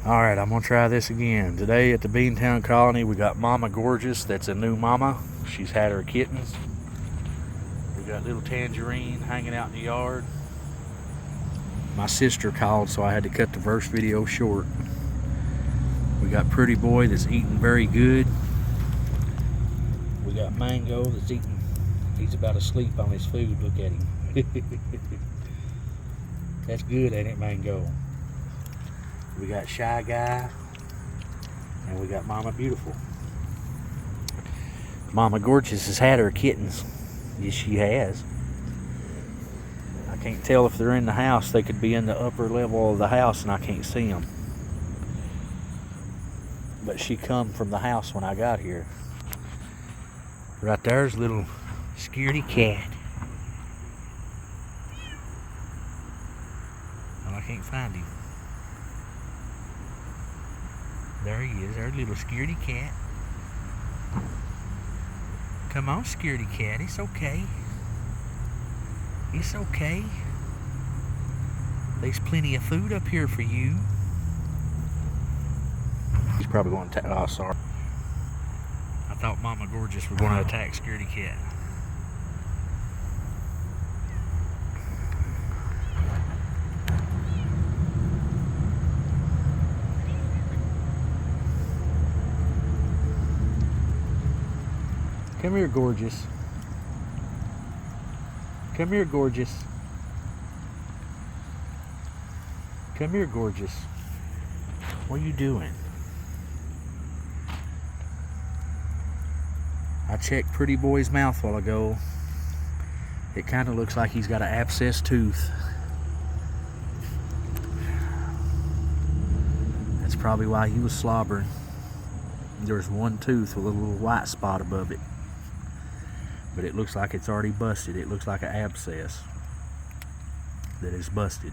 Alright, I'm gonna try this again. Today at the Beantown colony, we got Mama Gorgeous. That's a new mama. She's had her kittens. We got little Tangerine hanging out in the yard. My sister called, so I had to cut the first video short. We got Pretty Boy that's eating very good. We got Mango that's eating. He's about asleep on his food. Look at him. That's good, ain't it, Mango? We got Shy Guy, and we got Mama Beautiful. Mama Gorgeous has had her kittens. Yes, she has. I can't tell if they're in the house. They could be in the upper level of the house, and I can't see them. But she come from the house when I got here. Right there's little scaredy cat. Well, I can't find him. There he is, our little scaredy cat. Come on, scaredy cat, it's okay. It's okay. There's plenty of food up here for you. He's probably going to attack. Oh, sorry. I thought Mama Gorgeous was going to attack scaredy cat. Come here, Gorgeous. Come here, Gorgeous. Come here, Gorgeous. What are you doing? I checked Pretty Boy's mouth while ago. It kind of looks like he's got an abscessed tooth. That's probably why he was slobbering. There's one tooth with a little white spot above it. But it looks like it's already busted. It looks like an abscess that is busted.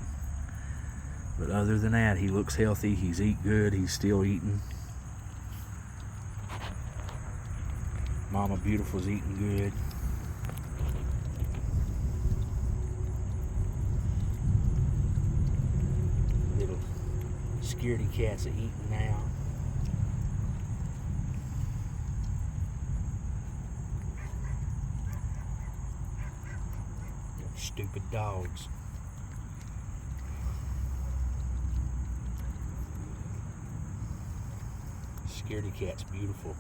But other than that, he looks healthy. He's eat good. He's still eating. Mama Beautiful's eating good. Little scaredy cats are eating now. Stupid dogs. Scaredy cat's beautiful.